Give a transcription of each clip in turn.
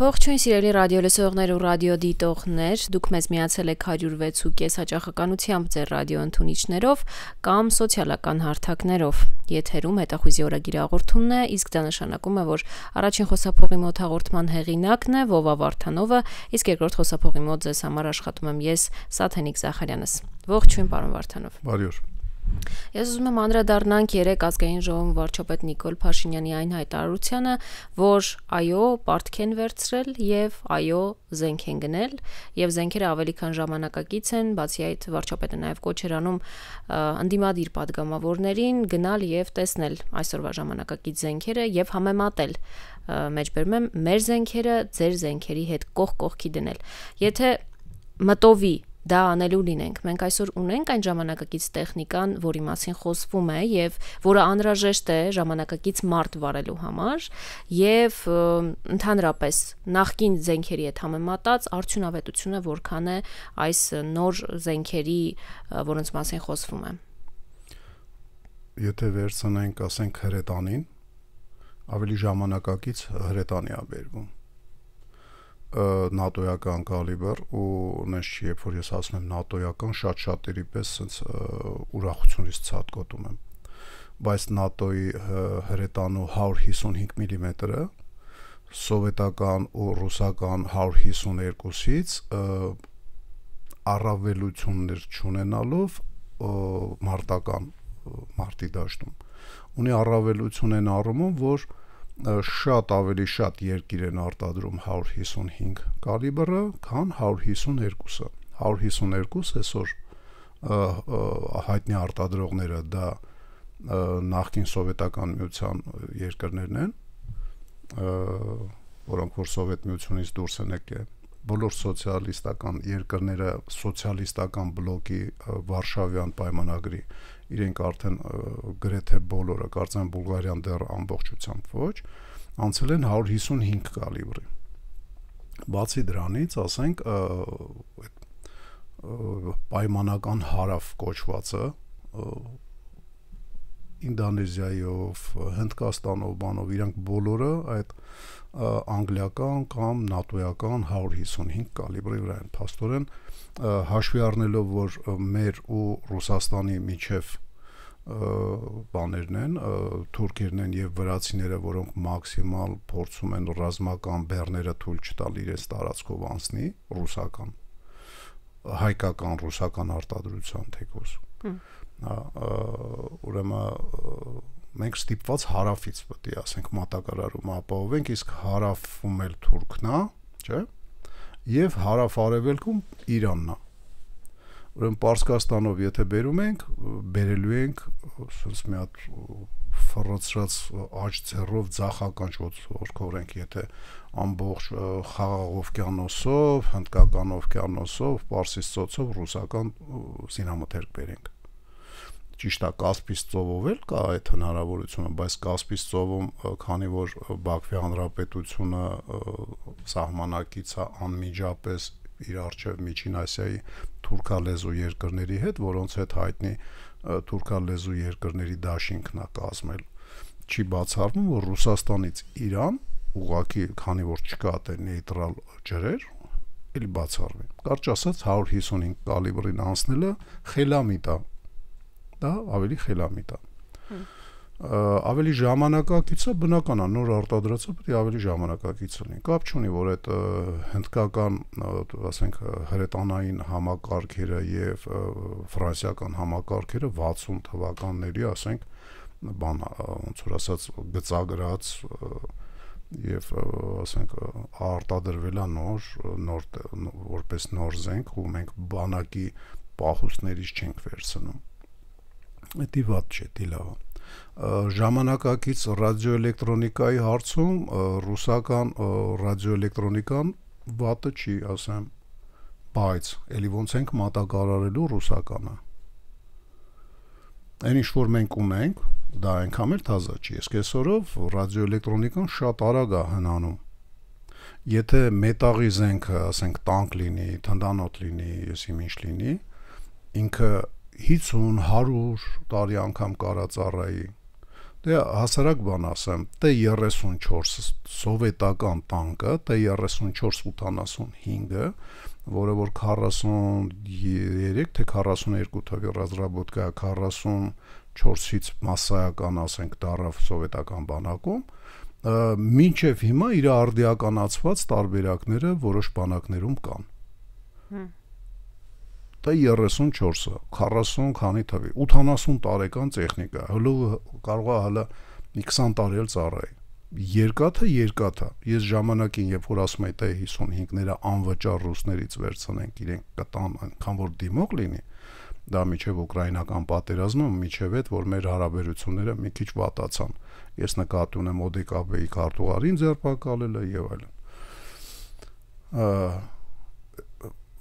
Ողջույն սիրելի ռադիոլսողներ ու ռադիոդիտողներ, դուք մեզ միացել եք 106.5 հաճախականությամբ ձեր ռադիոընթունիչներով կամ սոցիալական հարթակներով։ Եթերում հետախույզի օրագիր հաղորդումն է, իսկ դա նշանակում է, որ առաջին խոսափողի մոտ հաղորդման հեղինակն է Վովա Վարդանովը, իսկ երկրորդ խոսափողի մոտ ձեզ համար աշխատում եմ ես, Սաթենիկ Զախարյանս։ Ողջույն, պարոն Վարդանով։ Բարի օր։ Ես ուզում եմ անդրադառնանք երեկ ազգային ժողովում վարչապետ Նիկոլ Փաշինյանի այն հայտարարությանը, որ այո, պարտք են վերցրել եւ այո, զենք են գնել եւ զենքերը ավելի քան ժամանակակից են, բացի այդ վարչապետը նաեւ կոչ էր անում ընդդիմադիր падգամավորներին գնալ եւ տեսնել այսօրվա ժամանակակից զենքերը եւ համեմատել մեջբերում եմ մեր զենքերը ձեր զենքերի հետ կողք կողքի դնել։ Եթե մտովի դա անելու լինենք, մենք այսօր ունենք այն ժամանակակից տեխնիկան, որի մասին խոսվում է եւ որը անհրաժեշտ է ժամանակակից մարդ վարելու համար եւ ընդհանրապես նախկին զենքերի հետ համեմատած արդյունավետությունը որքան է այս նոր զենքերի, որոնց մասին խոսվում է։ Եթե վերցնենք, ասենք հրետանին, ավելի ժամանակակից հրետանի է բերվում։ Նատոյական կալիբր ու նենց չի, երբ որ ես ասում եմ նատոյական, շատ շատերի պես սենց ուրախությունից ցատկոտում եմ, բայց նատոյի հրետանու 155 մմ-ը սովետական ու ռուսական 152-ից առավելություններ չունենալով մարտի դաշտում ունի առավելություն են առումով, որ շատ ավելի շատ երկիր են արտադրում 155 կալիբրը, քան 152-ը։ 152 այսօր հայտնի արտադրողները դա նախկին սովետական միության երկրներն են, որոնք որ սովետ միությունից դուրս են եկել։ Բոլոր սոցիալիստական երկրները սոցիալիստական բլոկի Վարշավյան պայմանագրի իրենք արդեն գրեթե բոլորը, կարծեմ Բուլղարիան դեռ ամբողջությամբ ոչ, անցել են 155 կալիբրի։ Բացի դրանից, ասենք, պայմանական հարավ կոչվածը Ինդոնեզիայով, Հնդկաստանով, բանով, իրանք բոլորը այդ անգլիական կամ նատոյական 155 կալիբրի վրա են, փաստորեն հաշվի առնելով, որ մեր ու Ռուսաստանի միջև բաներն են, թուրքերն են եւ վրացիները, որոնք մաքսիմալ փորձում են ռազմական բեռները թույլ չտալ իրենց տարածքով անցնի, ռուսական, հայկական, ռուսական արտադրության թեկոս։ Ուրեմն մենք ստիպված հարավից պետք է ասենք մատակարարում ապահովենք, իսկ հարավում էլ Թուրքն է, չէ՞, եւ հարավ-արևելքում Իրանն է։ Ուրեմն Պարսկաստանով եթե բերում ենք, բերելու ենք ասես մի հատ ֆռոցրած աջ ձեռով ձախական չորքորենք, եթե ամբողջ Խաղաղ օվկիանոսով, Հնդկական օվկիանոսով, Պարսից ծոցով ռուսական զինամթերք բերենք։ Ճիշտ է, Կասպից ծովով էլ կա այդ հնարավորությունը, բայց Կասպից ծովում, քանի որ Բաքվի Հանրապետությունը սահմանակից է անմիջապես իր առջև Միջին Ասիայի թուրքալեզու երկրների հետ, որոնց հետ հայտնի թուրքալեզու երկրների դաշինքն է կազմել, չի բացառվում, որ Ռուսաստանից Իրան ուղղակի, քանի որ չկա այդ նեյտրալ ջրեր, էլի բացառվի։ Կարճ ասած 155 կալիբրին անցնելը խելամիտ է, դա ավելի խելամիտ է։ Ավելի ժամանակակիցը բնական է, նոր արտադրածը պետք է ավելի ժամանակակից լինի։ Կապ չունի, որ այդ հնդկական, ասենք, հրետանային համակարգերը եւ ֆրանսիական համակարգերը 60 թվականների, ասենք, բան, ոնց որ ասած, գծագրած եւ ասենք արտադրվել է նոր որպես նոր զենք, ու մենք բանակի պահուստներից չենք վերցնում։ Դա վատ չէ, դա լավ է։ Ժամանակակից ռադիոէլեկտրոնիկայի հարցում ռուսական ռադիոէլեկտրոնիկան վատը չի, ասեմ, բայց էլի ոնց ենք մատակարարելու ռուսականը։ Այն ինչ որ մենք ունենք, դա այնքան էլ թազա չի։ Իսկ այսօրով ռադիոէլեկտրոնիկան շատ արագ է հնանում։ Եթե մետաղի զենքը, ասենք, տանկ լինի, թնդանոթ լինի, եսիմ ինչ լինի, ինքը 50-100 տարի անգամ կարա ծառայի, Դե հասարակ բան ասեմ, T-34 սովետական տանկը, T-34-85-ը, որը որ 43 թե 42 թվի ռազրաբոտկա 44-ից massայական ասենք դարավ սովետական բանակում, մինչև հիմա իր արդիականացված տարբերակները որոշ բանակներում կան։ T-34-ը 40 քանի թվի 80 տարեկան տեխնիկա, հələ կարող է հələ 20 տարի էլ ծառայի։ Երկաթը։ Ես ժամանակին, երբ որ ասում եի T-55-ները անվճար ռուսներից վերցնենք, իրենք կտան այնքան որ դիմող լինի, դա միջև ուկրաինական պատերազմը, միջև այդ որ մեր հարաբերությունները մի քիչ վատացան։ Ես նկատի ունեմ ODKB-ի քարտուղարին ձերբակալելը եւ այլն։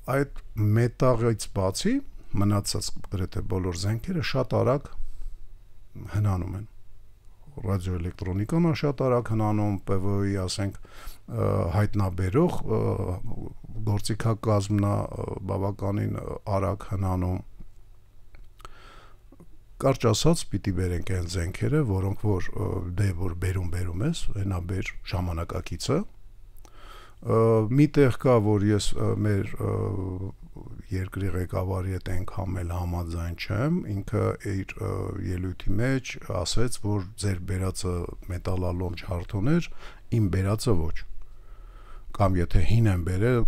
Այդ մետաղից բացի մնացած գրեթե բոլոր զենքերը շատ արագ հնանում են։ Ռադիոէլեկտրոնիկան շատ արագ հնանում, ՊՎՕ-ի ասենք հայտնաբերող գործիքակազմն բավականին արագ հնանում։ Կարճ ասած, պիտի բերենք այն զենքերը, որոնք որ դե որ բերում ես, այնա բեր ժամանակակիցը։ Մի տեղ կա, որ ես մեր երկրի ղեկավարի հետ այնքան էլ համաձայն չեմ, ինքը իր ելույթի մեջ ասեց, որ ձեր բերածը մետալալոմ ջարդոներ, իմ բերածը ոչ։ Կամ եթե հին են բերել,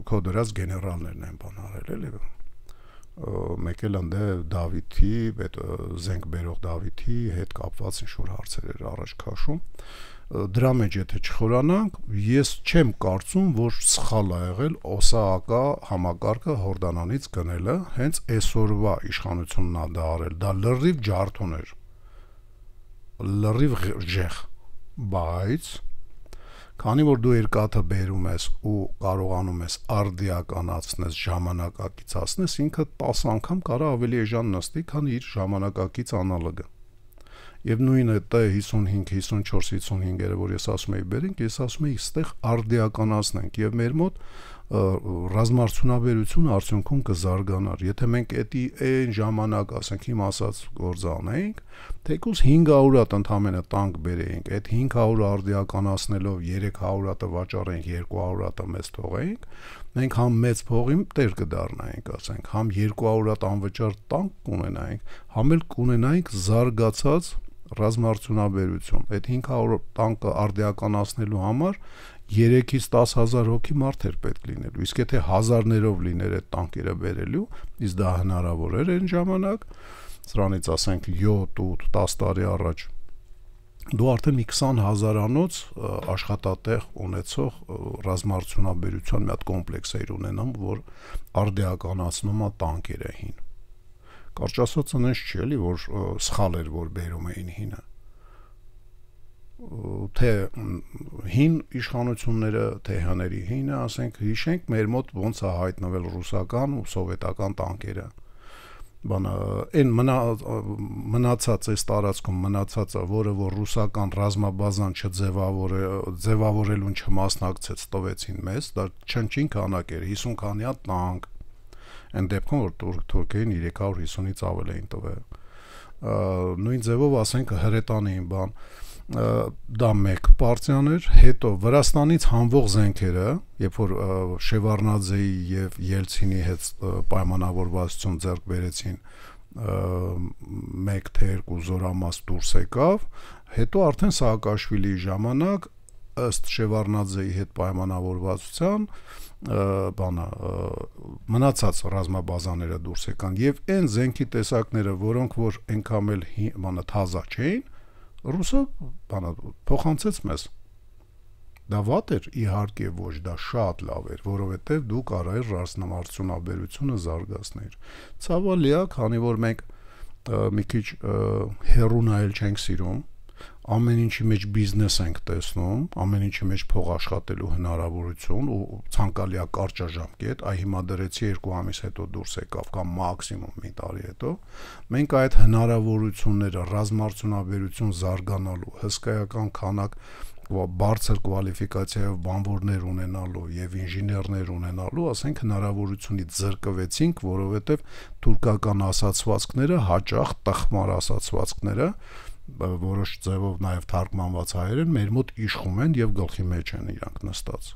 քո դրած գեներալներն են բան արել, էլի։ Մեկ էլ ընդ Դավիթի, այդ զենք բերող Դավիթի հետ կապված ինչ-որ հարցեր էր առաջ քաշում։ Դրա մեջ եթե չխորանանք, ես չեմ կարծում, որ սխալ է եղել ՕՍԱՀԿ համակարգը Հորդանանից գնելը, հենց այսօրվա իշխանությունն է դա արել, դա լրիվ ջարդոն էր, լրիվ ժեղ, բայց քանի որ դու երկաթը բերում ես ու կարողանում ես արդիականացնես, ժամանակակիցացնես, ինքը 10 անգամ կարող ավելի էժան նստի, քան իր ժամանակակից անալոգը։ Եվ նույնը T-55, 54, 55-երը, որ ես ասում եի բերենք, ես ասում եի ստեղ արդիականացնենք եւ մեր մոտ ռազմարտունաբերությունը արդյունքում կզարգանար։ Եթե մենք էդի այն ժամանակ, ասենք հիմա ասած գործ անենք, թեկուզ 500 հատ ընդամենը տանկ բերեինք, այդ 500-ը արդիականացնելով 300 հատը վաճառենք, 200 հատը մեզ թողենք, մենք համ մեծ փողի տեր կդառնայինք, ասենք, համ 200 հատ անվճար տանկ կունենայինք, համ էլ կունենայինք զարգացած ռազմարտունաբերություն։ Այդ 500 տանկը արդիականացնելու համար 3-ից 10,000 հոգի մարդ էր պետք լինելու, իսկ եթե հազարներով լիներ այդ տանկերը բերելու, իսկ դա հնարավոր էր այն ժամանակ, սրանից ասենք 7-10 տարի առաջ, դու արդեն մի 20,000-անոց աշխատատեղ ունեցող ռազմարտունաբերության մի հատ կոմպլեքս էր ունենում, որ արդիականացնում է տանկերը հին։ Կարճ ասած այնպես չի էլի, որ սխալ էր, որ բերում էին հինը։ Թե հին իշխանությունները, թե հների հինը, ասենք, հիշենք մեր մոտ ոնց է հայտնվել ռուսական ու սովետական տանկերը։ Բանը այն մնացած այս տարածքում մնացածը, որը որ ռուսական ռազմաբազան չձևավորելուն չմասնակցեց, տվեցին մեզ, դա չնչին քանակ էր, 50 քանի հատ տանկ։ Այն դեպքում որ թուրքերին 350-ից ավել էին տվել։ Նույն ձևով ասենք հրետանային բան, դա մեկ պարտիան էր, հետո Վրաստանից հանվող զենքերը, երբ որ Շևարնաձեի եւ Ելցինի հետ պայմանավորվածություն ձեռք բերեցին, 1 թե 2 զորամաս դուրս եկավ, հետո արդեն Սաակաշվիլիի ժամանակ ըստ Շևարնաձեի հետ պայմանավորվածության մնացած ռազմաբազաները դուրս եկան եւ այն զենքի տեսակները, որոնք որ այնքան էլ թազա չէին, ռուսը փոխանցեց մեզ։ Դա վատ էր, իհարկե ոչ, դա շատ լավ էր, որովհետեւ դու կարայր ռազմարտունաբերությունը զարգացնել։ Ցավալի է, քանի որ մենք մի քիչ հեռու նայել չենք սիրում, ամեն ինչի մեջ բիզնես ենք տեսնում, ամեն ինչի մեջ փող աշխատելու հնարավորություն ու ցանկալի է կարճաժամկետ, այ հիմա դրեցի 2 ամիս հետո դուրս եկավ կամ մաքսիմում մի տարի հետո, մենք այդ հնարավորությունները ռազմարտունաբերություն զարգանալու, հսկայական քանակ բարձր կվալիֆիկացիայով բանվորներ ունենալու եւ ինժեներներ ունենալու, ասենք հնարավորությունից զրկվեցինք, որովհետեւ թուրքական ասացվածքները, հաճախ տխմար ասացվածքները որոշ ձևով նաև թարգմանված հայեր են, մեր մոտ իշխում են եւ գլխի մեջ են իրանք նստած։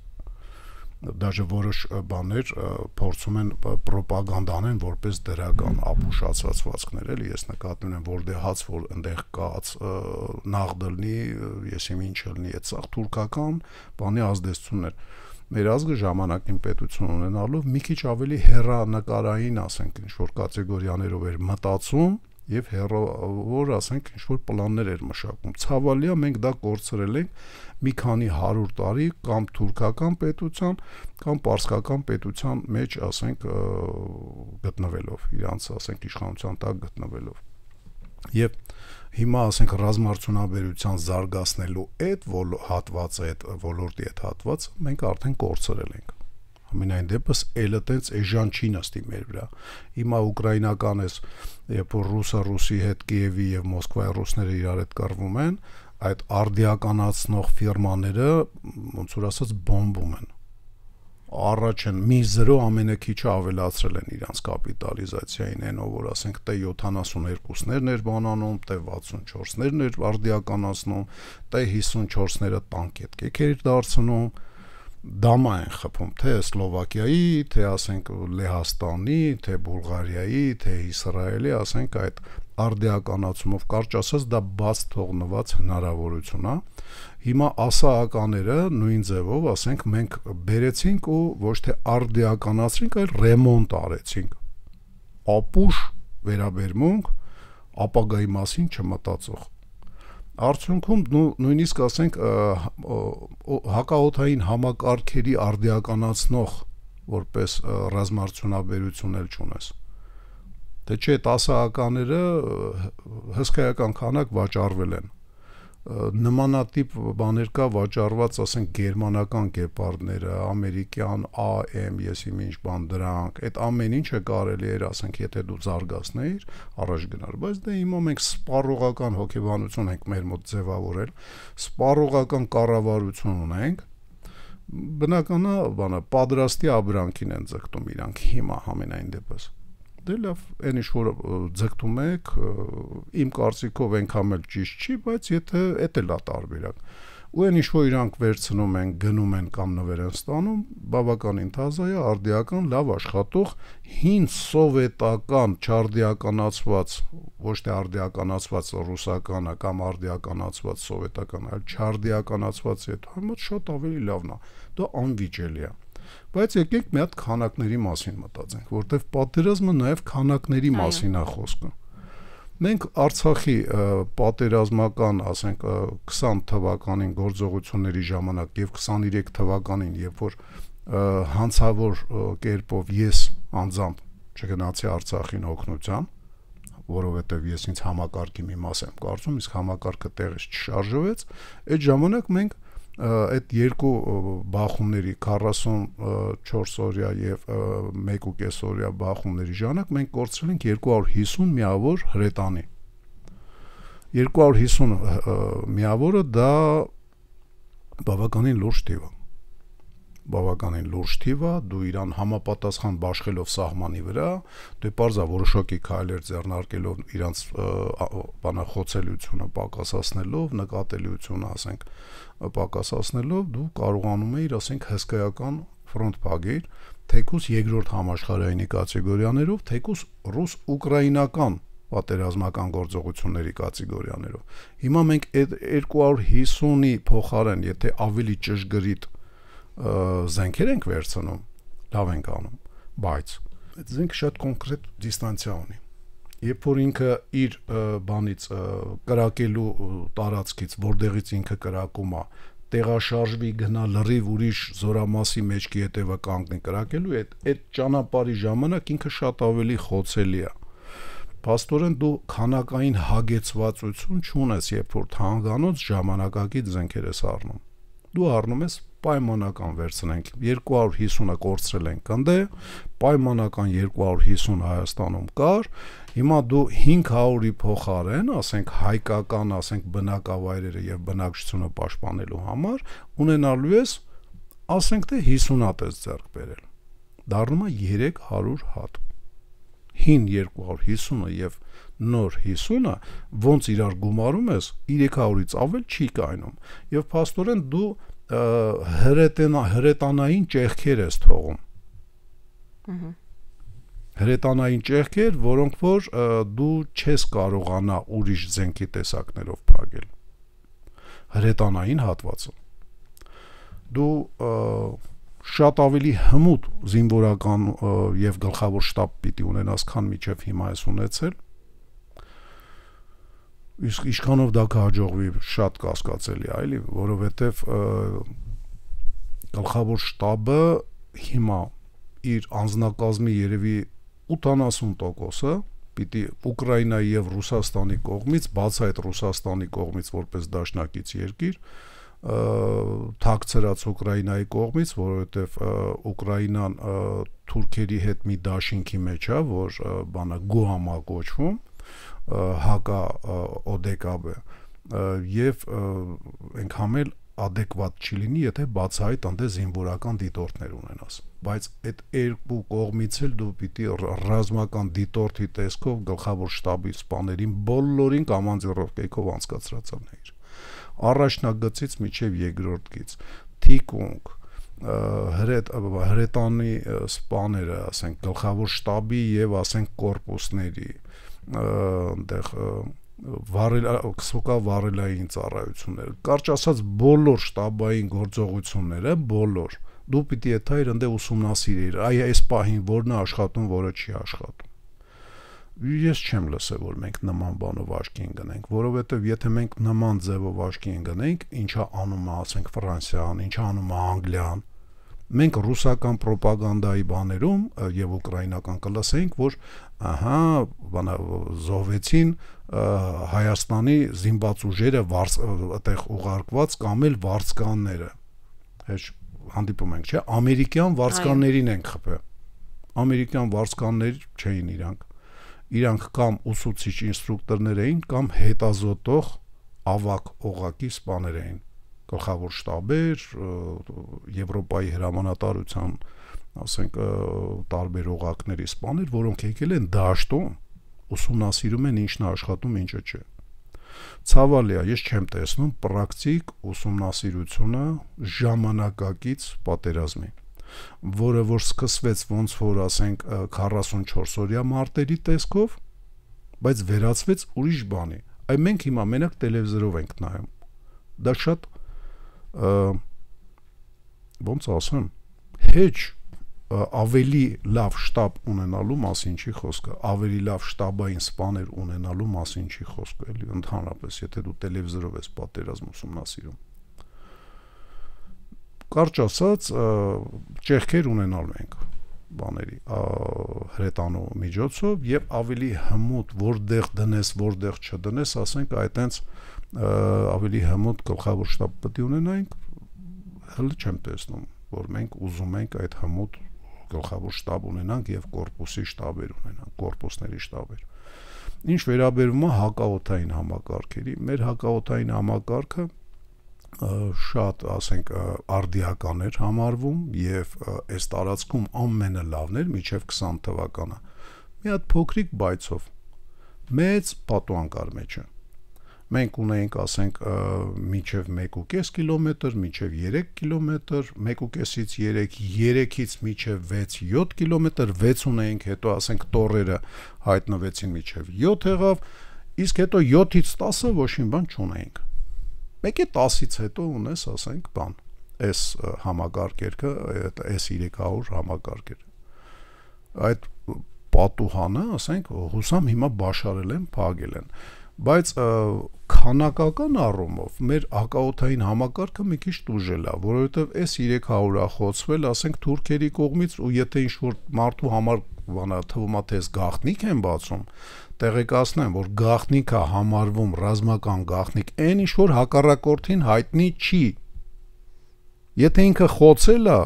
Դաժե որոշ բաներ փորձում են ռոպագանդանեն որպես դրական ապուշացվածքներ, էլի ես նկատի ունեմ, որ դե հաց որ այնտեղ կաց նաղդլնի, եսիմ ինչ լինի, այդ սա թուրքական բանի ազդեցություններ։ Մեր ազգը ժամանակին պետություն ունենալով մի քիչ ավելի հեռանկարային, ասենք, ինչ որ կատեգորիաներով էր մտածում եւ հեռավոր, ասենք, ինչ որ պլաններ էր մշակում։ Ցավալիա մենք դա կորցրել ենք մի քանի 100 տարի կամ թուրքական պետության կամ պարսկական պետության մեջ, ասենք, գտնվելով, իրանց, ասենք, իշխանության տակ գտնվելով։ Եվ հիմա, ասենք, ռազմարտունաբերության զարգացնելու այդ հատվածը, այդ ոլորտի այդ հատվածը մենք արդեն կորցրել ենք։ Ամենայն դեպս էլը տենց էժան չի նստի մեր վրա։ Հիմա ուկրաինական էս, երբ որ ռուսի հետ Կիևի եւ Մոսկվայի ռուսները իրար հետ կռվում են, այդ արդիականացնող ֆիրմաները ոնց որ ասած բոմբում են։ Առաջ են մի 0 ամենակիչը ավելացրել են իրանց կապիտալիզացիային, այնով որ ասենք տե 72-ներն էր բանանում, տե 64-ներն էր արդիականացնում, տե 54-ները տանկետկեր դարձնում, դամա են խփում, թե Սլովակիայի, թե ասենք Լեհաստանի, թե Բուլղարիայի, թե Իսրայելի, ասենք այդ արդիականացումով կարճ ասած դա բաց թողնված հնարավորություն է։ Հիմա ասահականները նույն ձևով, ասենք, մենք բերեցինք ու ոչ թե արդիականացրինք, այլ ռեմոնտ արեցինք։ Ապուշ վերաբերմունք ապագայի մասին չմտածող։ Արդյունքում նույնիսկ ասենք հակաօդային համակարգերի արդիականացնող որպես ռազմարտունաբերություն էլ չունես։ Դե չէ, տասահականները հսկայական քանակ վաճառվել են։ Նմանատիպ բաներ կա վաճառված, ասենք, գերմանական գեպարդները, ամերիկյան AM, եսիմ ինչ բան դրանք, այդ ամեն ինչը կարելի էր, ասենք, եթե դու զարգացնեիր, առաջ գնար, բայց դե հիմա մենք սպառողական հոգեբանություն ենք մեր մոտ ձևավորել, սպառողական կառավարություն ունենք, բնական է, բանը, պատրաստի աբրանքին են ձգտում իրանք հիմա համենայն դեպս։ Դե լավ, այն ինչ որ ձգտում եք, իմ կարծիքով այնքան էլ ճիշտ չի, բայց եթե էդ էլ է տարբերակ։ Ու այն ինչ որ իրանք վերցնում են, գնում են կամ նվեր են ստանում, բավականին թազա է, արդիական, լավ աշխատող, հին սովետական, չարդիականացված, ոչ թե արդիականացված ռուսականը կամ արդիականացված սովետականը, այլ չարդիականացված այդ համոց շատ ավելի լավն է։ Դա անվիճելի է։ Բայց եկեք մի հատ քանակների մասին մտածենք, որտեվ պատերազմը նաև քանակների մասին է խոսքը։ Մենք Արցախի պատերազմական, ասենք, 20 թվականին գործողությունների ժամանակ եւ 23 թվականին, երբ որ հանցավոր կերպով ես անձամբ չգնացի Արցախին օգնության, որովհետեւ ես ինձ համակարգի մի մաս եմ կարծում, իսկ համակարգը տեղից չշարժվեց, այդ ժամանակ մենք այդ երկու բախումների 44 օրյա եւ 1.5 օրյա բախումների ժամանակ մենք կորցրել ենք 250 միավոր հրետանի։ 250 միավորը դա բավականին լուրջ թիվ է։ Բավականին լուրջ թիվ է, դու իրան համապատասխան բաշխելով սահմանի վրա, դե պարզա որոշակի քայլեր ձեռնարկելով իրանց բանախոցելիությունը պակասացնելով, նկատելիությունը, ասենք, պակասացնելով դու կարողանում ես, ասենք, հսկայական ֆրոնտ փակել, թեկուզ երկրորդ համաշխարհայինի կատեգորիաներով, թեկուզ ռուս-ուկրաինական պատերազմական գործողությունների կատեգորիաներով։ Հիմա մենք այդ 250-ի փոխարեն, եթե ավելի ճշգրիտ զենքեր ենք վերցնում, լավ ենք անում, բայց այդ զենքը շատ կոնկրետ դիստանցիա ունի։ Երբ որ ինքը իր բանից կրակելու տարածքից, որտեղից ինքը կրակում է, տեղաշարժվի, գնա լրիվ ուրիշ զորամասի մեջքի հետևը կանգնի կրակելու, այդ ճանապարհի ժամանակ ինքը շատ ավելի խոցելի է։ Փաստորեն դու քանակային հագեցվածություն չունես, երբ որ թանկանոց ժամանակակից զենքեր ես առնում։ Դու առնում ես պայմանական վերցնենք 250-ը կորցրել ենք ընդ է, պայմանական 250 Հայաստանում կար, հիմա դու 500-ի փոխարեն, ասենք, հայկական, ասենք, բնակավայրերը եւ բնակչությունը պաշտպանելու համար ունենալու ես, ասենք, թե 50 հատ ես ձեռք բերել։ Դառնում է 300 հատ։ հին 250-ը եւ նոր 50-ը ոնց իրար գումարում ես 300-ից ավել չի կայնում եւ փաստորեն դու հրետանային ճեղքեր ես թողում հրետանային ճեղքեր, որոնք որ դու չես կարողանա ուրիշ զենքի տեսակներով փակել հրետանային հատվածը դու շատ ավելի հմուտ զինվորական եւ գլխավոր շտաբ պիտի ունենաս, քան միջև հիմա ես ունեցել իսկ ինչքանով դա կհաջողվի շատ կասկածելի է, այլի, որովհետեւ գլխավոր շտաբը հիմա իր անձնակազմի երևի 80%-ը պիտի Ուկրաինայի եւ Ռուսաստանի կողմից, բացի այդ Ռուսաստանի կողմից որպես դաշնակից երկիր, թաքցրած Ուկրաինայի կողմից, որովհետեւ Ուկրաինան թուրքերի հետ մի դաշինքի մեջ է, որ բանը գոհամա կոչվում, հակա օդեկաբը եւ այնքան էլ adekvat չի լինի, եթե բացահայտ անդե զինվորական դիտորդներ ունենաս, բայց այդ երկու կողմից էլ դու պիտի ռազմական դիտորդի տեսքով գլխավոր շտաբի սպաներին բոլորին կամանձեռովկեքով անցկացրածանեիր առաջնագծից մինչև երկրորդ գիծ թիկունք հրետանի սպաները, ասենք գլխավոր շտաբի եւ ասենք կորպուսների այնտեղ վարելային ծառայությունները, կարճ ասած բոլոր շտաբային գործողությունները, բոլոր դու պիտի այդ այր ընդ ուսումնասիրեիր, այս պահին որն է աշխատում, որը չի աշխատում։ Ես չեմ լսել, որ մենք նման բանով աչքի ընկնենք, որովհետև եթե մենք նման ձևով աչքի ընկնենք, ինչա անում է, ասենք Ֆրանսիան, ինչա անում է Անգլիան, մենք ռուսական պրոպագանդայի բաներում եւ ուկրաինական կլսենք, որ ահա, բանա զոհվեցին Հայաստանի զինված ուժերը այդտեղ ուղարկված կամ էլ վարձկանները։ Հեչ հանդիպում ենք, չէ՞, ամերիկյան վարձկաններին ենք խփել։ Ամերիկյան վարձկաններ չէին իրանք։ Իրանք կամ ուսուցիչ ինստրուկտորներ էին, կամ հետազոտող ավակ օղակի սպաներ էին։ Գլխավոր շտաբեր, Եվրոպայի հրամանատարության, ասենք, տարբեր օղակների սպաներ, որոնք եկել են դաշտում, ուսումնասիրում են ինչն է աշխատում, ինչը չէ։ Ցավալի է, ես չեմ տեսնում պրակտիկ ուսումնասիրությունը ժամանակակից պատերազմի, որը որ սկսվեց ոնց որ ասենք 44-օրյա մարտերի տեսքով, բայց վերածվեց ուրիշ բանի։ Այ մենք հիմա մենակ տելևիզորով ենք նայում։ Դա շատ ոնց ասեմ, հեչ ավելի լավ շտաբ ունենալու մասին չի խոսքը, ավելի լավ շտաբային սպաներ ունենալու մասին չի խոսքը, էլի ընդհանրապես, եթե դու տելևիզորով ես պատերազմ ուսումնասիրում։ Կարճ ասած, ճեղքեր ունենալու ենք բաների հրետանու միջոցով եւ ավելի հմուտ որտեղ դնես, որտեղ չդնես, ասենք այտենց ավելի հմուտ գլխավոր շտաբ պետք է ունենանք, հələ չեմ տեսնում, որ մենք ուզում ենք այդ հմուտ գլխավոր շտաբ ունենանք եւ կորպուսի շտաբեր ունենանք, կորպուսների շտաբեր։ Ինչ վերաբերում է հակաօդային համակարգերի, մեր հակաօդային համակարգը շատ, ասենք, արդիական էր համարվում եւ այս տարածքում ամենալավն էր մինչեւ 20 թվականը։ Մի հատ փոքրիկ բայցով մեծ պատուան կար մեջը։ Մենք ունեինք, ասենք, մինչև 1.5 կիլոմետր, մինչև 3 կիլոմետր, 1.5-ից 3, 3-ից մինչև 6-7 կիլոմետր, 6 ունեինք, հետո, ասենք, տորերը հայտնվեցին մինչև 7 եղավ, իսկ հետո 7-ից 10-ը ոչ մի բան չունեինք։ Մեկի 10-ից հետո ունես, ասենք, բան, այս համակարգերքը, S300 համակարգերը։ Այդ պատուհանը, ասենք, հուսամ հիմա բաշարել են, փակել են։ Բայց քանակական առումով մեր հակաօդային համակարգը մի քիչ տուժել է, որովհետև S300-ը խոցվել, ասենք, թուրքերի կողմից, ու եթե ինչ-որ մարդու համար բանա թվում է թե գաղտնիք են բացում, տեղեկացնեմ, որ գաղտնիքը համարվում ռազմական գաղտնիք, այն ինչ-որ հակառակորդին հայտնի չի։ Եթե ինքը խոցել է,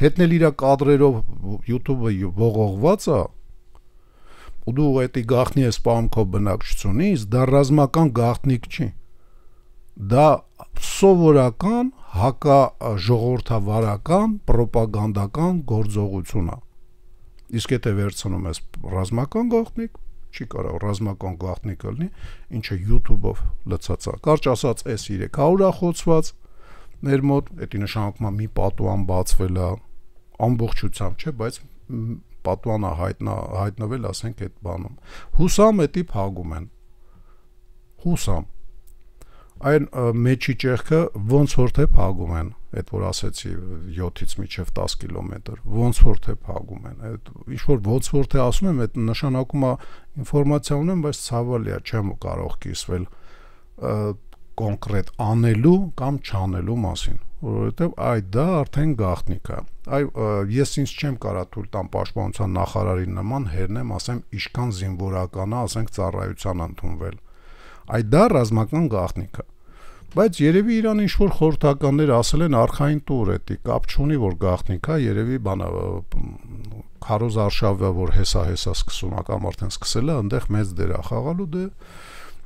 հետնել իր կադրերով YouTube-ը ողողված է, ու դու այդի գաղտնի ես սպանում քո բնակչությունից, դա ռազմական գաղտնիք չի։ Դա սովորական հակաժողովրդավարական պրոպագանդական գործողություն է։ Իսկ եթե վերցնում ես ռազմական գաղտնիք, չի կարող ռազմական գաղտնիք լինի, ինչը YouTube-ով լցած է։ Կարճ ասած, այս 300-ը խոցված ներ մոտ, դա նշանակում է մի պատուհան բացվել է ամբողջությամբ, չէ, բայց պատուհանը հայտնվել, ասենք, այդ բանում։ Հուսամ էդի փակում են։ Հուսամ այն մեջի ճեղքը ոնց որ թե փակում են, այդ որ ասեցի 7-ից մինչև 10 կիլոմետր, ոնց որ թե փակում են, այդ ինչ որ ոնց որ թե ասում եմ, այդ նշանակում է ինֆորմացիա ունեմ, բայց ցավալի է, չեմ կարող կիսվել կոնկրետ անելու կամ չանելու մասին, որովհետև դա արդեն գաղտնիք է։ Ես ինձ չեմ կարա թույլ տամ պաշտպանության նախարարի նման հերնեմ, ասեմ, ինչքան զինվորական է, ասենք, ծառայության ընդունվել։ Դա ռազմական գաղտնիք է, բայց երևի Իրան ինչ-որ խորհրդականներ ասել են արխային տուր, էդի կապ չունի, որ գաղտնիք է, երևի բանա Քարոզ Արշավը, որ հեսա սկսում է կամ արդեն սկսել է, այնտեղ մեծ դեր է խաղալու, դե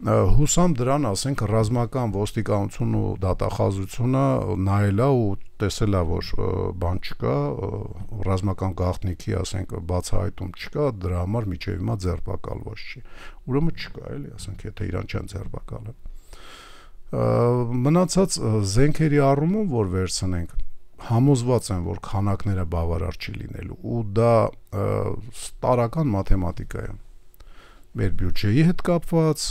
հուսամ դրան, ասենք, ռազմական ոստիկանությունն ու դատախազությունը նայել է ու տեսել է, որ բան չկա, ռազմական գաղտնիքի, ասենք, բացահայտում չկա, դրա համար միջև հիմա ձերբակալված չի։ Ուրեմն չկա, էլի, ասենք, եթե իրան չեն ձերբակալել։ Մնացած զենքերի առումով, որ վերցնենք, համոզված եմ, որ քանակները բավարար չի լինելու, ու դա տարական մաթեմատիկա է։ Մեր բյուջեի հետ կապված,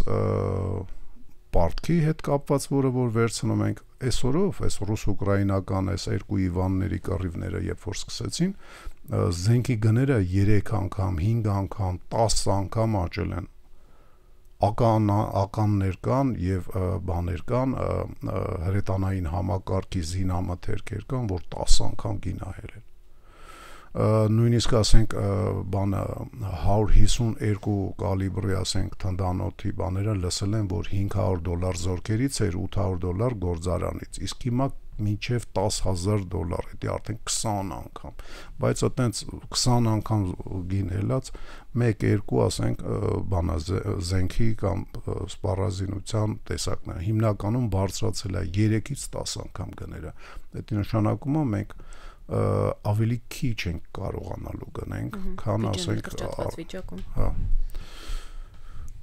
պարտքի հետ կապված, որը որ վերցնում ենք, այսօրով, այս ռուս-ուկրաինական, այս երկու Իվանների կռիվները, երբ որ սկսեցին, զենքի գները 3 անգամ, 5 անգամ, 10 անգամ աճել են։ Ականներ կան եւ բաներ կան, հրետանային համակարգի զինամթերքեր կան, որ 10 անգամ գինահել են։ Նույնիսկ ասենք բանը 152 կալիբրի, ասենք, թնդանոթի բաները լսել են, որ $500 զորքերից էր, $800 գործարանից, իսկ հիմա մինչև $10,000, դա արդեն 20 անգամ, բայց այտենց 20 անգամ գինհելած 1-2, ասենք, բանա զենքի կամ սպառազինության տեսակները հիմնականում բարձրացել է 3-ից 10 անգամ գները։ Դա նշանակում է մենք ավելի քիչ ենք կարողանալու գնենք, քան ասենք, հա։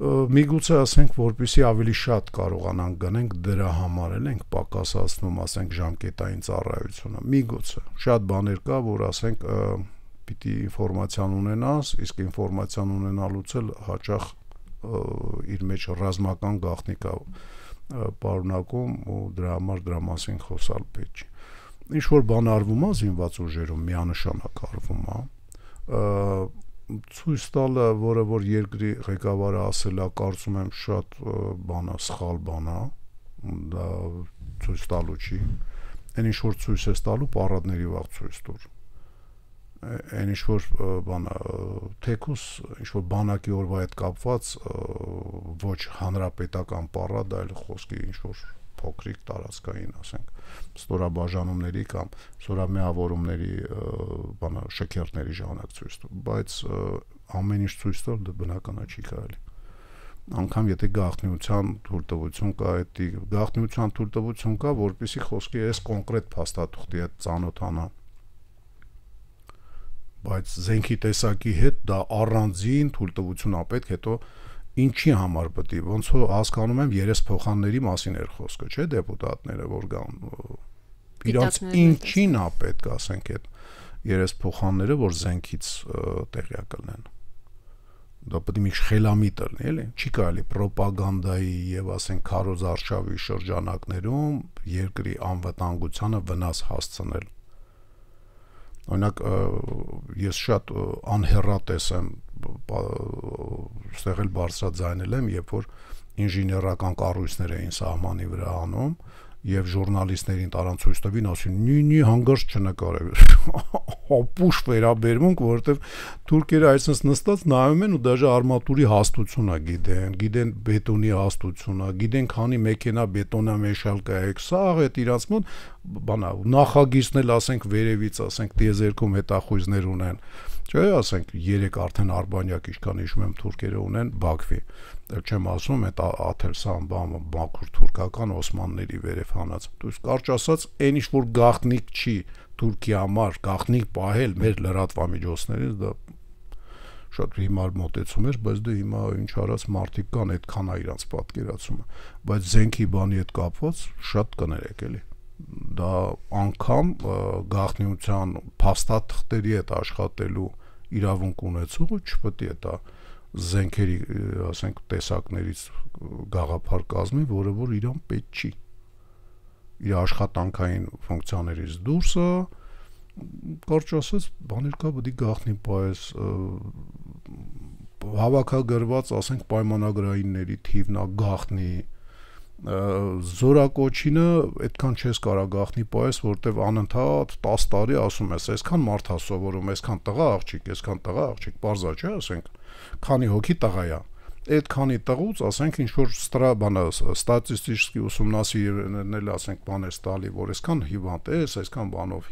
Միգուցե ասենք, որպեսզի ավելի շատ կարողանանք գնենք, դրա համար ենք պակասացնում, ասենք, ժամկետային ծառայությունը։ Միգուցե շատ բաներ կա, որ ասենք պիտի ինֆորմացիան ունենաս, իսկ ինֆորմացիան ունենալուց էլ հաճախ իր մեջ ռազմական գաղտնիք է պարունակում ու դրա համար դրա մասին խոսալ պետք չի։ Ինչ որ բան արվում է զինված ուժերում, միանշանակ արվում է, ցույց տալը, որը որ երկրի ղեկավարը ասել է, կարծում եմ շատ բանա, սխալ բանա, դա ցույց տալու չի, այն ինչ որ ցույց ես տալու, պարադների վաղ ցույց տուր, այն ինչ որ բանա, թեկուս ինչ որ բանակի օրվա հետ կապված ոչ հանրապետական պարադ, այլ խոսքի ինչ որ փոքրիկ տարածքային, ասենք, ստորաբաժանումների կամ ստորամիավորումների բանա շքերթների ժամանակ ցույց տուր, բայց ամեն ինչ ցույց տալ դա բնական է չի կարելի։ Անկամ եթե գաղտնիության թույլտվություն կա, այդ գաղտնիության թույլտվություն կա, որպեսզի խոսքի այս կոնկրետ փաստաթուղթի հետ ծանոթանա, բայց զենքի տեսակի հետ դա առանձին թույլտվություն է պետք, հետո ինչի համար պետք է, ոնց որ հասկանում եմ երեսփոխանների մասին էր խոսքը, չէ՞, դեպուտատները, որ գան, իրանց ինչին է պետք, ասենք, այդ երեսփոխանները, որ զենքից տեղյակ լինեն։ Դա պետք է մի խելամիտ լինի, էլի, չի կարելի ռոպագանդայի եւ ասենք Քարոզ Արշավի շրջանակներում երկրի անվտանգությանը վնաս հասցնել։ Օրինակ, ես շատ անհեռատես եմ, ստեղ էլ բարձրաձայնել եմ, երբ որ ինժեներական կառույցներ էին սահմանի վրա անում եւ ժուրնալիստներին տարան ցույց տվին, ասին նույնի հանգարց չնկարել, ապուշ վերաբերմունք, որովհետեւ թուրքերը այսպես նստած նայում են ու դաժե արմատուրի հաստությունը գիտեն բետոնի հաստությունը, գիտեն քանի մեքենա բետոնամեշալ կա, սա այդ իրանց մոտ բանա նախագիծն էլ ասենք վերևից, ասենք տիեզերքում հետախույզներ ունեն, չէ, ասենք 3 արդեն արբանյակ ինչքան հիշում եմ թուրքերը ունեն Բաքվի, չեմ ասում այդ Աթելսան բանը մաքուր թուրքական օսմանների վերև հանած, իսկ կարճ ասած այն ինչ որ գաղտնիք չի Թուրքիա համար գաղտնիք պահել մեր լրատվամիջոցներից, դա շատ հիմար մոտեցում էր, բայց դե հիմա ինչ արած մարդիկ կան, այդքան է իրանց պատկերացումը, բայց զենքի բանի հետ կապված շատ կներեք էլի։ Դա անգամ գաղտնիության փաստաթղթերի հետ աշխատելու իրավունք ունեցողը չպետք է դա զենքերի, ասենք, տեսակներից գաղափար կազմի, որը որ իրան պետք չի։ Իր աշխատանքային ֆունկցիաներից դուրս է, կարճ ասած, բաներ կա, պետք է գաղտնի պայես, հավաքագրված, ասենք, պայմանագրայինների թիվն է գաղտնի, զորակոչինը այդքան չես կարա գաղտնի պայես, որտեվ անընդհատ 10 տարի ասում ես, այսքան մարդ է սովորում, այսքան տղա աղջիկ, պարզա չէ, ասենք, քանի հոգի տղա է։ Այդ քանի տղուց, ասենք, ինչ որ բանը ստատիստիկի ուսումնասիրել, ասենք, բաներ ստալի, որ այսքան հիվանդ է, այսքան բանով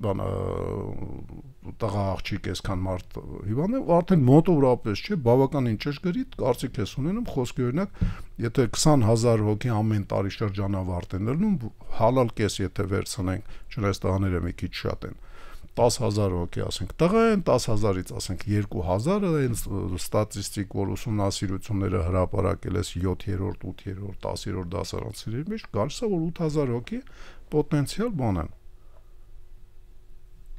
բանը տղա աղջիկ, այսքան մարդ հիվանդ է, արդեն մոտավորապես չէ, բավականին ճշգրիտ կարծիք ես ունենում, խոսքի օրինակ, եթե 20,000 հոգի ամեն տարի շրջանավարտ են լինում, հալալ կես եթե վերցնենք, չնայած տղաները մի քիչ շատ են, 10,000 հոգի, ասենք, տղա են, 10,000-ից, ասենք, 2,000-ը են ստատիստիկ, որ ուսումնասիրությունները հրապարակել ես 7-րդ, 8-րդ, 10-րդ դասարանցիների մեջ, գալիս է, որ 8,000 հոգի պոտենցիալ բան են։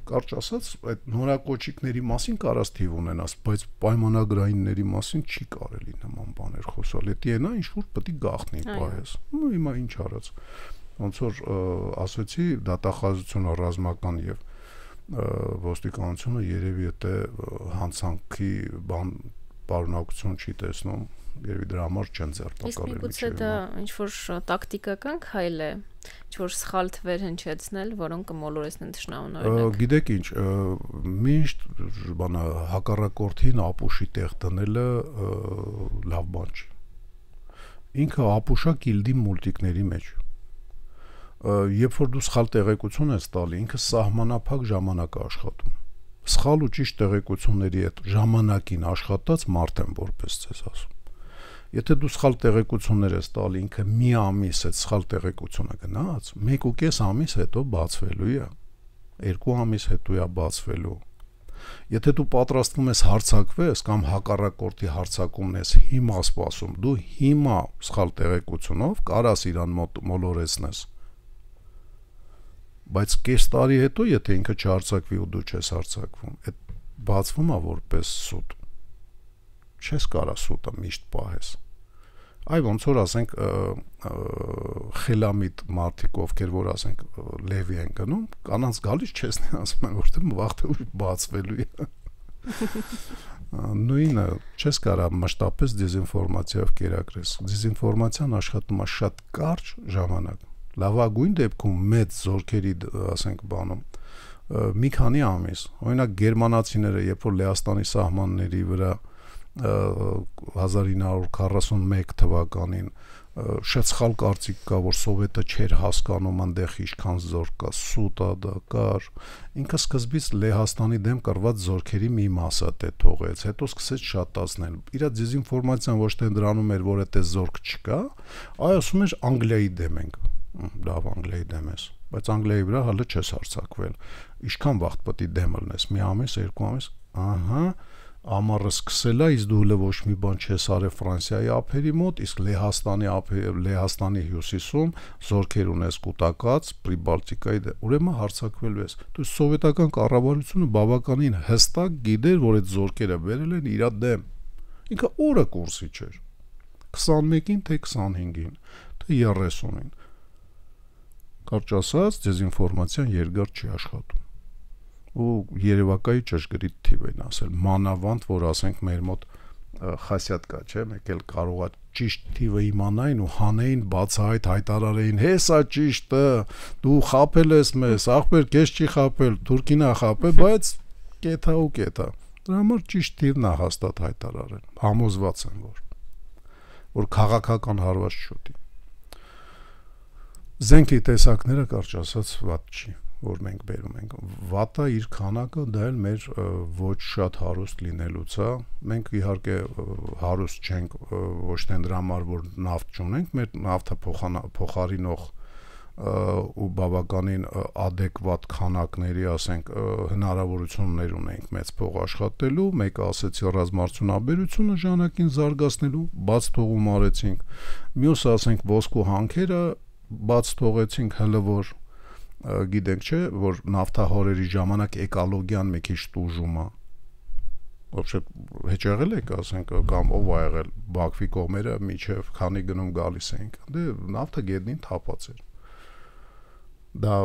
Կարճ ասած, այդ նորակոչիկների մասին կարաս թիվ ունենաս, բայց պայմանագրայինների մասին չի կարելի նման բաներ խոսալ։ Դա է նա ինչ որ պետք է գաղտնի պահես։ Ու հիմա ինչ արած։ Ոնց որ ասացի, դատախազությունը ռազմական եւ ոստիկանությունը երևի եթե հանցանքի բան պարունակություն չի տեսնում, երևի դրա համար չեն ձեռնարկել։ Իսկ միգուցե դա ինչ որ տակտիկական քայլ է, ինչ որ սխալ թվեր հնչեցնել, որոնք կմոլորեցնեն թշնամուն օրինակ։ Գիտեք ինչ, միշտ բանը հակառակորդին ապուշի տեղ դնելը լավ բան չի։ Ինքը ապուշա Կիլդի մուլտիկների մեջ։ Երբ որ դու սխալ տեղեկություն ես տալի, ինքը սահմանափակ ժամանակ է աշխատում։ Սխալ ու ճիշտ տեղեկությունների հետ ժամանակին աշխատած մարդ եմ որպես ցես ասում։ Եթե դու սխալ տեղեկություններ ես տալի, ինքը մի ամիս այդ սխալ տեղեկությունը գնաց, 1.5 ամիս հետո բացվելու է, 2 ամիս հետո է բացվելու։ Եթե դու պատրաստվում ես հարձակվես կամ հակառակորդի հարձակումն ես հիմա սպասում, դու հիմա սխալ տեղեկությունով կարաս իրան մոլորեցնես։ Բայց կես տարի հետո, եթե ինքը չհարձակվի ու դու չես հարձակվում, այդ բացվում է որպես սուտ։ Չես կարա սուտը միշտ պահես։ Այ ոնց որ ասենք խելամիտ մարդիկ, ովքեր որ ասենք լևի են գնում, կանանց գալիս չեսնի ասում են, որտեղ վաղ թե ուշ բացվելու է։ Նույնը չես կարա մշտապես դեզինֆորմացիայով կերակրես։ Դեզինֆորմացիան աշխատում է շատ կարճ ժամանակ։ Լավագույն դեպքում մեծ զորքերի, ասենք, բանում մի քանի ամիս, օրինակ գերմանացիները, երբ որ Լեհաստանի սահմանների վրա 1941 թվականին շատ սխալ կարծիք կա, որ սովետը չէր հասկանում այնտեղ ինչքան զորք կա, սուտա դա կար, ինքը սկզբից Լեհաստանի դեմ կռված զորքերի մի մասը դե թողեց, հետո սկսեց շատացնել։ Իր դեզինֆորմացիան ոչ թե դրանում էր, որ այդպես զորք չկա, այ ասում էր Անգլիայի դեմ ենք։ Լավ, Անգլիայի դեմ ես, բայց Անգլիայի վրա հələ չես հարձակվել։ Ինչքան վաղ պետք է դեմ լնես, մի ամիս, 2 ամիս, ահա, ամառը սկսել է, իսկ դու հələ ոչ մի բան չես արել Ֆրանսիայի ափերի մոտ, իսկ Լեհաստանի հյուսիսում զորքեր ունես կուտակած, Պրիբալտիկայի դեմ, ուրեմն հարձակվելու ես։ Դու սովետական կառավարությունը բավականին հստակ գիտեր, որ այդ զորքերը բերել են իր դեմ։ Ինքը օրը կուրսի չէր։ 21-ին թե 25-ին, թե 30-ին։ Կարճ ասած, դեզինֆորմացիան երկար չի աշխատում։ Ու երևակայի ճշգրիտ թիվ են ասել, մանավանդ, որ ասենք մեր մոտ խասյատ կա, չէ՞, մեկ էլ կարող է ճիշտ թիվը իմանային ու հանեին բացահայտ հայտարարեին, հե սա ճիշտը, դու խաբել ես մեզ, ախպեր քեզ չի խաբել, թուրքին է խաբել, բայց կեթա ու կեթա։ Դրա համար ճիշտ թիվն է հաստատ հայտարարել, համոզված եմ, որ քաղաքական հարված չուտի։ Զենքի տեսակները կարճ ասած վատ չի, որ մենք բերում ենք։ Վատը իր քանակը դա էլ մեր ոչ շատ հարուստ լինելուց է։ Մենք իհարկե հարուստ չենք ոչ թե դրա համար, որ նավթ չունենք, մեր նավթը փոխարինող ու բավականին adekvat քանակների, ասենք, հնարավորություններ ունենք մեծ փող աշխատելու, մեկը ասեցի ռազմարտունաբերությունը ժամանակին զարգացնելու, բաց թողում արեցինք, մյուսը ասենք ոսկու հանքերը բաց թողեցինք, հələ որ գիտենք չէ, որ նավթահորերի ժամանակ էկոլոգիան մի քիչ տուժում է, вообще հեչ եղել եք, ասենք, կամ ով ա եղել Բաքվի կողմերը միջև քանի գնում գալիս էինք, դե նավթը գետնին թափած էր, դա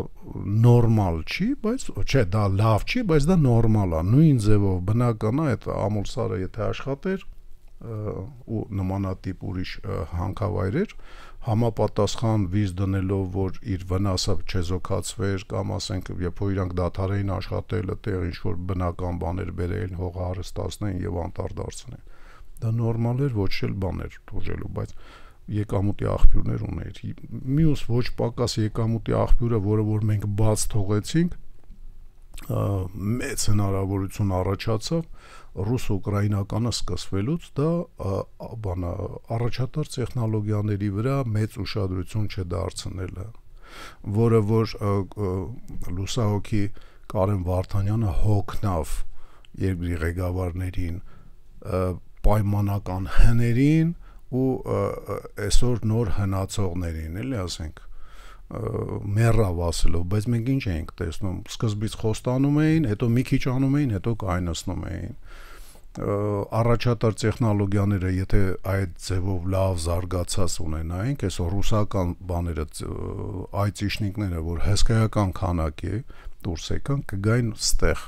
նորմալ չի, բայց չէ, դա լավ չի, բայց դա նորմալ է, նույն ձևով բնական է, այդ ամուլսարը եթե աշխատեր ու նմանատիպ ուրիշ հանքավայրեր համապատասխան վիզ դնելով, որ իր վնասը չեզոքացվեր կամ ասենք, երբ որ իրանք դադարեին աշխատել, այդտեղ ինչ-որ բնական բաներ բերեին, հողը հարստացնեին եւ անտառ դարձնեին, դա նորմալ էր, ոչ էլ բան էր դուժելու, բայց եկամուտի աղբյուրներ ուներ, մյուս ոչ պակաս եկամուտի աղբյուրը, որը որ մենք բաց թողեցինք, մեծ հնարավորություն առաջացավ ռուս-ուկրաինականը սկսվելուց, դա բանը առաջատար տեխնոլոգիաների վրա մեծ ուշադրություն չդարձնելը, որը որ լուսահոգի Կարեն Վարդանյանը հոգնավ երկրի ղեկավարներին, պայմանական հներին ու այսօր նոր հնացողներին, էլի ասենք, մեռավ ասելով, բայց մենք ինչ էինք տեսնում, սկզբից խոստանում էին, հետո մի քիչ անում էին, հետո կայնացնում էին, առաջատար տեխնոլոգիաները, եթե այդ ձևով լավ զարգացած ունենայինք, այսօր ռուսական բաները, այծիշնիկները, որ հսկայական քանակի դուրս եկան, կգային ստեղ,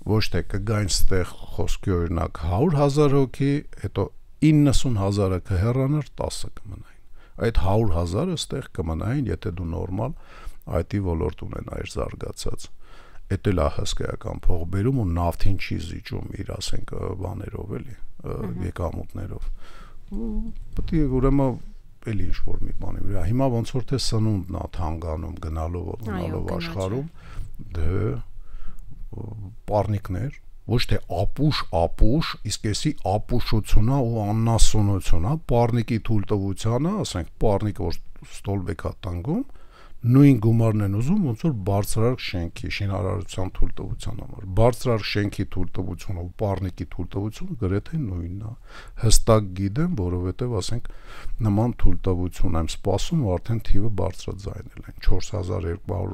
ոչ թե կգային ստեղ խոսքի օրինակ 100,000 հոգի, հետո 90,000-ը կհեռանար, 10-ը կմնային, այդ 100,000-ը ստեղ կմնային, եթե դու նորմալ IT ոլորտ ունենայիր զարգացած, էդ էլ է հսկայական փող բերում ու նավթին չի զիջում իր, ասենք, բաներով էլի, եկամուտներով, պետք է ուրեմն էլի ինչ-որ մի բանի վրա, հիմա ոնց որ թե սնունդն է թանկանում, գնալով աշխարհում, դե պառնիկներ, ոչ թե ապուշ, իսկ էսի ապուշությունա ու աննասունությունա, պառնիկի թույլտվությանը, ասենք, պառնիկը որ ստոլբեկ է տանգում, նույն գումարն են ուզում, ոնց որ բարձրարկ շենքի, շինարարության թույլտվության համար, բարձրարկ շենքի թույլտվությունը ու պառնիկի թույլտվությունը գրեթե նույնն է, հստակ գիտեմ, որովհետև, ասենք, նման թույլտվություն եմ սպասում, արդեն թիվը բարձրաձայնել են, 4200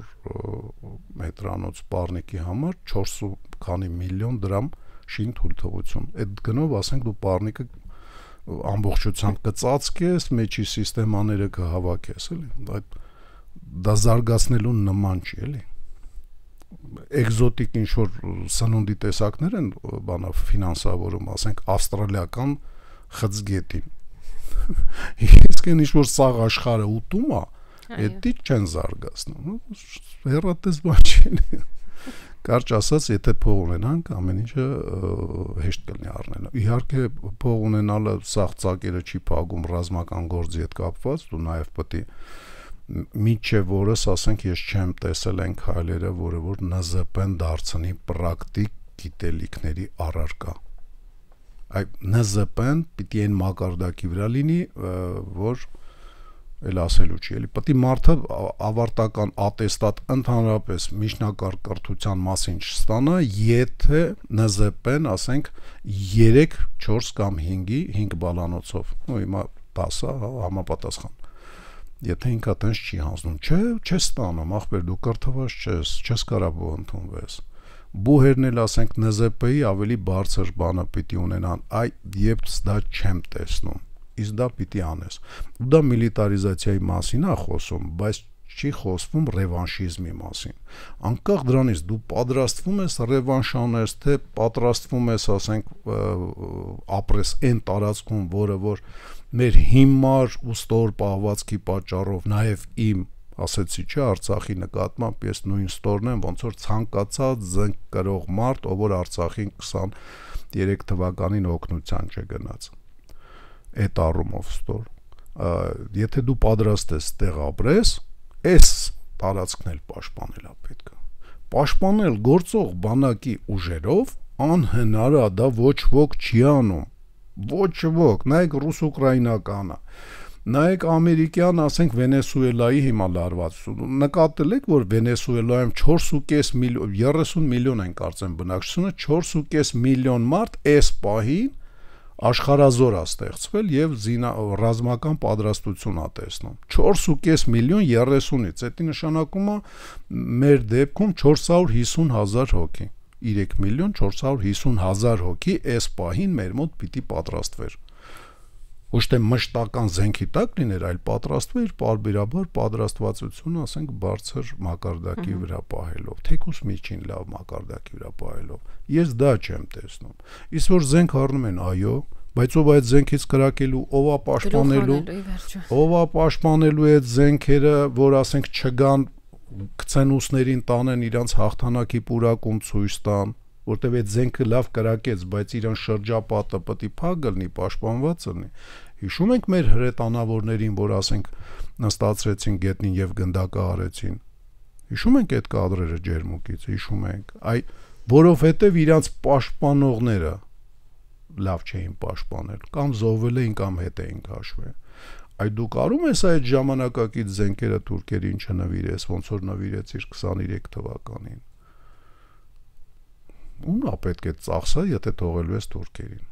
մետրանոց պառնիկի համար 4 քանի միլիոն դրամ շին թույլտվություն, այդ գնով, ասենք, դու պառնիկը ամբողջությամբ կծածկես, մեջի սիստեմաները կհավաքես, էլի, դա զարգացնելու նման չի, էլի, էկզոտիկ ինչ-որ սնունդի տեսակներ են բանա ֆինանսավորում, ասենք, ավստրալիական խծգետին, իսկ են ինչ-որ սաղ աշխարհը ուտում է, էդի չեն զարգացնում, հեռատես բան չի, էլի, կարճ ասած, եթե փող ունենանք, ամեն ինչը հեշտ կլինի առնել, իհարկե փող ունենալը սաղ ծակերը չի փակում ռազմական գործի հետ կապված, դու նաև պետք է միջև որս, ասենք, ես չեմ տեսել այն քայլերը, որը որ ՆԶՊ-ն դարձնի պրակտիկ գիտելիքների առարկա, այդ ՆԶՊ-ն պիտի այն մակարդակի վրա լինի, որ էլ ասելու չի, էլի, պետք է մարդը ավարտական ատեստատ ընդհանրապես միջնակարգ կրթության մասին չստանա, եթե ՆԶՊ-ն, ասենք, 3, 4 կամ 5 բալանոցով, ու հիմա 10-ը համապատասխան, եթե ինքա տենց չի հանձնում, չես ստանում, ախպեր, դու կրթված չես կարա բու ընդունվես, բուհերն էլ, ասենք, ՆԶՊ-ի ավելի բարձր բանը պիտի ունենան, երբ դա չեմ տեսնում, իսկ դա պիտի անես, ու դա միլիտարիզացիայի մասին է խոսում, բայց չի խոսվում ռևանշիզմի մասին, անկախ դրանից դու պատրաստվում ես ռևանշ անես, թե պատրաստվում ես, ասենք, ապրես այն տարածքում, որը որ մեր հիմար ու ստոր պահվածքի պատճառով, նաև իմ, ասեցի չէ, Արցախի նկատմամբ ես նույն ստորն եմ, ոնց որ ցանկացած զենք կրող մարդ, ով որ Արցախին 23 թվականին օգնության չգնաց, այդ առումով ստոր, եթե դու պատրաստ ես տեղ ապրես, այս տարածքն էլ պաշտպանել է պետք է, պաշտպանել գործող բանակի ուժերով անհնար է, դա ոչ ոք չի անում, ոչ ոք, նայեք ռուս-ուկրաինականը, Նայեք ամերիկյան, ասենք Վենեսուելայի հիմա լարվածությունը։ Նկատել եք, որ Վենեսուելայում 4.5 միլիոն 30 միլիոն են կարծեմ բնակչությունը, 4.5 միլիոն մարդ այս պահին աշխարհազոր է ստեղծվել եւ ռազմական պատրաստություն է տեսնում։ 4.5 միլիոն 30-ից, դա նշանակում է մեր դեպքում 450,000 հոգի։ 3 միլիոն 450,000 հոգի այս պահին մեր մոտ պիտի պատրաստվեր։ Ոչ թե մշտական զենքի տակ լիներ, այլ պատրաստվեր պարբերաբար պատրաստվածությունը, ասենք, բարձր մակարդակի վրա պահելով, թեկուս միջին լավ մակարդակի վրա պահելով։ Ես դա չեմ տեսնում։ Իսկ որ զենք առնում են, այո, բայց ով այդ զենքից կրակելու, ով է պաշտպանելու այդ զենքերը, որ ասենք չգան գցեն ուսներին տանեն իրանց հաղթանակի պուրակում ցույց տան, որտեվ այդ զենքը լավ կրակեց, բայց իրան շրջապատը պետք է փակ լինի, պաշտպանված լինի։ Հիշում ենք մեր հրետանավորներին, որ ասենք նստացրեցին գետնին եւ գնդակը արեցին։ Հիշում ենք այդ կադրերը ջերմուկից, հիշում ենք։ Որովհետեւ իրանց պաշտպանողները լավ չէին պաշտպանել, կամ զոհվել էին, կամ հետ էին քաշվել։ Դու կարում ես այդ ժամանակակից զենքերը թուրքերին չնվիրես, ոնց որ նվիրեցիր 23 թվականին։ Ումա պետք է ծախսա, եթե թողելու ես թուրքերին։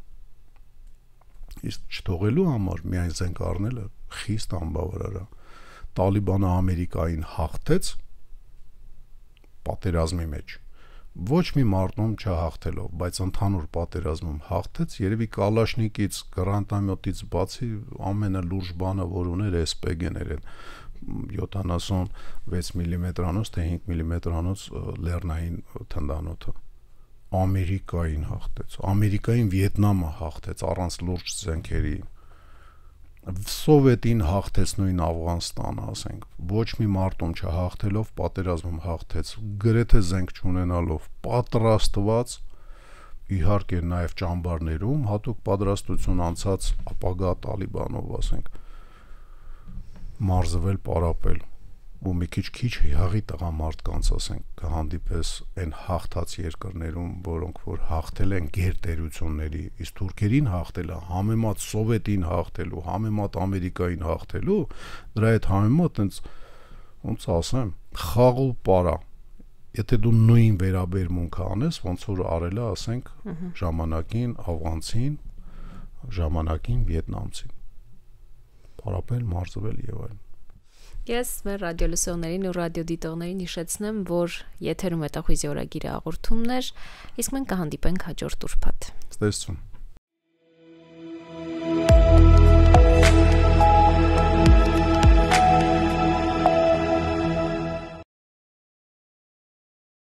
Իսկ չթողելու համար միայն զենք առնելը խիստ անբավարար է։ Տալիբանը Ամերիկային հաղթեց պատերազմի մեջ։ Ոչ մի մարտում չհաղթելով, բայց ընդհանուր պատերազմում հաղթեց, երևի կալաշնիկից, գրանտամյոտից բացի ամենը լուրջ բանը, որ ուներ SPG-ներ են 76 մմ-անոց թե 5 մմ-անոց լեռնային թնդանոթը։ Ամերիկային հաղթեց, Ամերիկային Վիետնամը հաղթեց առանց լուրջ զենքերի, Սովետին հաղթեց նույն Աֆղանստանը, ասենք, ոչ մի մարտում չհաղթելով պատերազմում հաղթեց, գրեթե զենք չունենալով, պատրաստված, իհարկե նաև ճամբարներում հատուկ պատրաստություն անցած ապագա Տալիբանով, ասենք, մարզվել, պարապել, ու մի քիչ հիաղի տղամարդկանց, ասենք, կհանդիպես այն հաղթած երկրներում, որոնք որ հաղթել են գերտերությունների, իսկ թուրքերին հաղթելը համեմատ Սովետին հաղթելու, համեմատ Ամերիկային հաղթելու, դրա այդ համեմատ ոնց ասեմ, խաղ ու պարա։ Եթե դու նույն վերաբերմունքը անես, ոնց որ արել է, ասենք, ժամանակին աֆղանցին, ժամանակին վիետնամցին, պարապել, մարզվել եւ այլն։ Ես մեր ռադիոլսողներին ու ռադիոդիտողներին հիշեցնեմ, որ եթերում է Տախույզի օրագիրը հաղորդումներ, իսկ մենք կհանդիպենք հաջորդ ուրբաթ։ Ստեսություն։